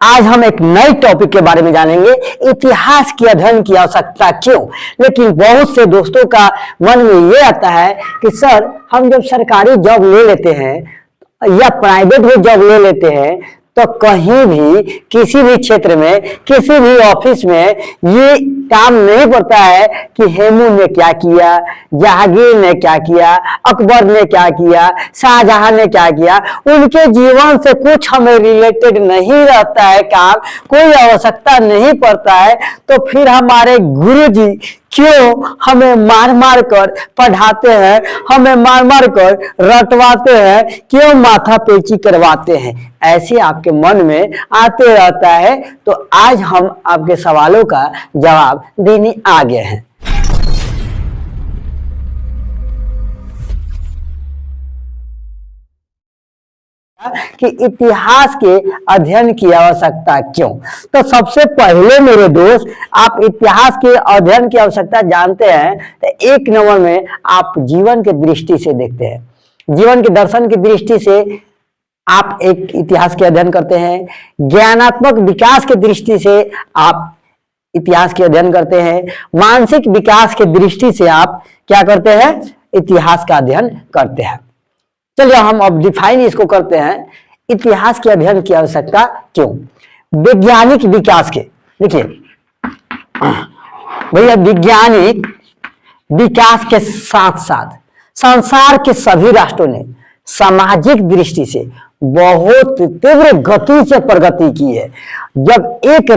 आज हम एक नए टॉपिक के बारे में जानेंगे, इतिहास की अध्ययन की आवश्यकता क्यों। लेकिन बहुत से दोस्तों का मन में ये आता है कि सर, हम जब सरकारी जॉब ले लेते हैं या प्राइवेट में जॉब ले लेते हैं तो कहीं भी किसी भी क्षेत्र में किसी भी ऑफिस में ये काम नहीं पड़ता है कि हेमू ने क्या किया, जहांगीर ने क्या किया, अकबर ने क्या किया, शाहजहां ने क्या किया। उनके जीवन से कुछ हमें रिलेटेड नहीं रहता है, काम कोई आवश्यकता नहीं पड़ता है। तो फिर हमारे गुरुजी क्यों हमें मार मार कर पढ़ाते हैं, हमें मार मार कर रटवाते हैं, क्यों माथा पेची करवाते हैं, ऐसे आपके मन में आते रहता है। तो आज हम आपके सवालों का जवाब देने आ गए हैं। कि इतिहास के अध्ययन की आवश्यकता क्यों। तो सबसे पहले मेरे दोस्त, आप इतिहास के अध्ययन की आवश्यकता जानते हैं तो एक नंबर में आप जीवन के दृष्टि से देखते हैं, जीवन के दर्शन की दृष्टि से आप एक इतिहास के अध्ययन करते हैं, ज्ञानात्मक विकास की दृष्टि से आप इतिहास के अध्ययन करते हैं, मानसिक विकास की दृष्टि से आप क्या करते हैं, इतिहास का अध्ययन करते हैं। चलिए हम अब डिफाइन इसको करते हैं, इतिहास के अध्ययन की आवश्यकता क्यों। वैज्ञानिक विकास के, देखिए भैया, वैज्ञानिक विकास के साथ साथ संसार के सभी राष्ट्रों ने सामाजिक दृष्टि से बहुत तीव्र गति से प्रगति की है। जब एक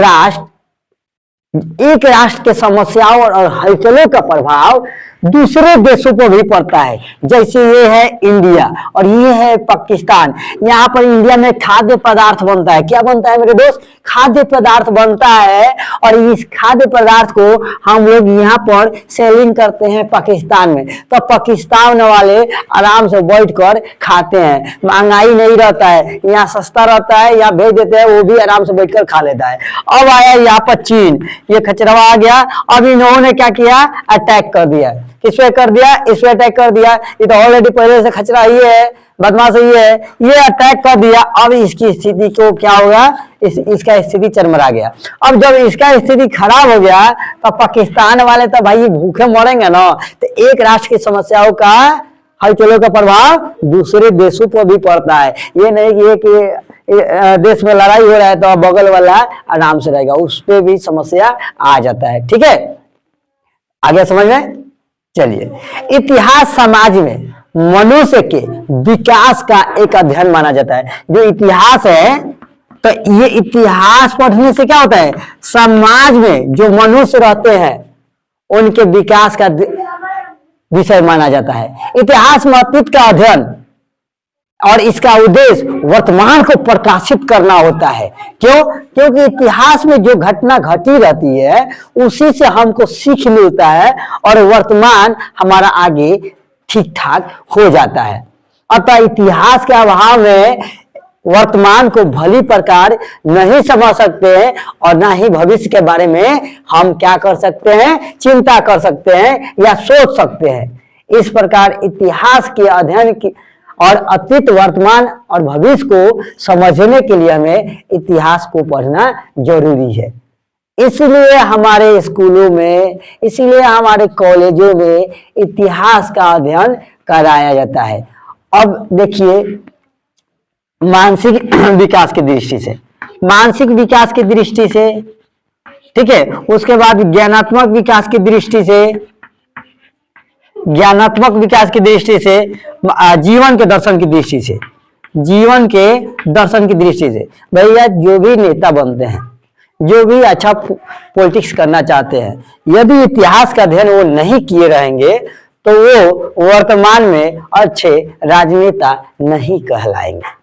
राष्ट्र के समस्याओं और हलचलों का प्रभाव दूसरे देशों पर भी पड़ता है, जैसे ये है इंडिया और ये है पाकिस्तान। यहाँ पर इंडिया में खाद्य पदार्थ बनता है, क्या बनता है मेरे दोस्त, खाद्य पदार्थ बनता है। और इस खाद्य पदार्थ को हम लोग यहाँ पर सेलिंग करते हैं पाकिस्तान में, तो पाकिस्तान वाले आराम से बैठ कर खाते हैं, महंगाई नहीं रहता है, यहाँ सस्ता रहता है, यहाँ भेज देते हैं, वो भी आराम से बैठ कर खा लेता है। अब आया यहाँ पर चीन, ये खचरवा आ गया, अब इन्होंने क्या किया, अटैक कर दिया। किस पे कर दिया, इस पे अटैक कर दिया। ये तो ऑलरेडी पहले से खचरा ही है, बदमाश ही है, ये अटैक कर दिया। अब इसकी स्थिति को क्या होगा, इसका स्थिति चरमरा गया। अब जब इसका स्थिति खराब हो गया तो पाकिस्तान वाले तो भाई भूखे मरेंगे ना। तो एक राष्ट्र की समस्याओं का, हलचलों का प्रभाव दूसरे देशों पर भी पड़ता है। ये नहीं कि एक देश में लड़ाई हो रहा है तो बगल वाला आराम से रहेगा, उस पर भी समस्या आ जाता है। ठीक है, आगे समझ में। चलिए, इतिहास समाज में मनुष्य के विकास का एक अध्ययन माना जाता है। जो इतिहास है, तो ये इतिहास पढ़ने से क्या होता है, समाज में जो मनुष्य रहते हैं उनके विकास का विषय माना जाता है। इतिहास में अतीत का अध्ययन और इसका उद्देश्य वर्तमान को प्रकाशित करना होता है। क्यों? क्योंकि इतिहास में जो घटना घटी रहती है उसी से हमको सीख मिलता है और वर्तमान हमारा आगे ठीक ठाक हो जाता है। अतः इतिहास के अभाव में वर्तमान को भली प्रकार नहीं समझ सकते हैं और ना ही भविष्य के बारे में हम क्या कर सकते हैं, चिंता कर सकते हैं या सोच सकते हैं। इस प्रकार इतिहास के अध्ययन की और अतीत, वर्तमान और भविष्य को समझने के लिए हमें इतिहास को पढ़ना जरूरी है। इसलिए हमारे स्कूलों में, इसीलिए हमारे कॉलेजों में इतिहास का अध्ययन कराया जाता है। अब देखिए, मानसिक विकास की दृष्टि से, मानसिक विकास की दृष्टि से, ठीक है, उसके बाद ज्ञानात्मक विकास की दृष्टि से, ज्ञानात्मक विकास की दृष्टि से, जीवन के दर्शन की दृष्टि से, जीवन के दर्शन की दृष्टि से। भैया, जो भी नेता बनते हैं, जो भी अच्छा पॉलिटिक्स करना चाहते हैं, यदि इतिहास का अध्ययन वो नहीं किए रहेंगे तो वो वर्तमान में अच्छे राजनेता नहीं कहलाएंगे।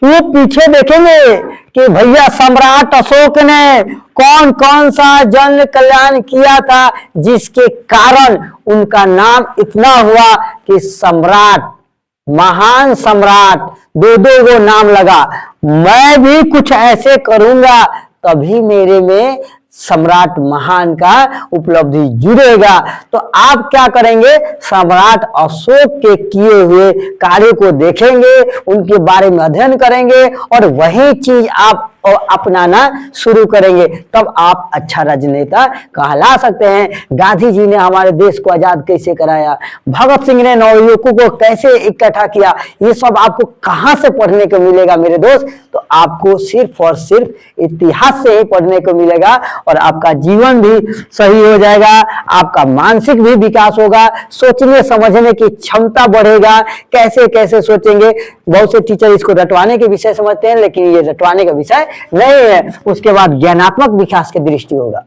वो पीछे देखेंगे कि भैया सम्राट अशोक ने कौन कौन सा जन कल्याण किया था जिसके कारण उनका नाम इतना हुआ कि सम्राट, महान सम्राट, दो गो नाम लगा। मैं भी कुछ ऐसे करूंगा तभी मेरे में सम्राट महान का उपलब्धि जुड़ेगा। तो आप क्या करेंगे, सम्राट अशोक के किए हुए कार्य को देखेंगे, उनके बारे में अध्ययन करेंगे और वही चीज आप और अपनाना शुरू करेंगे, तब आप अच्छा राजनेता कहला सकते हैं। गांधी जी ने हमारे देश को आजाद कैसे कराया, भगत सिंह ने नवयुवकों को कैसे इकट्ठा किया, ये सब आपको कहां से पढ़ने को मिलेगा मेरे दोस्त? तो आपको सिर्फ और सिर्फ इतिहास से ही पढ़ने को मिलेगा, और आपका जीवन भी सही हो जाएगा, आपका मानसिक भी विकास होगा, सोचने समझने की क्षमता बढ़ेगा, कैसे कैसे सोचेंगे। बहुत से टीचर इसको रटवाने के विषय समझते हैं, लेकिन ये रटवाने का विषय नहीं है, उसके बाद ज्ञानात्मक विकास की दृष्टि होगा।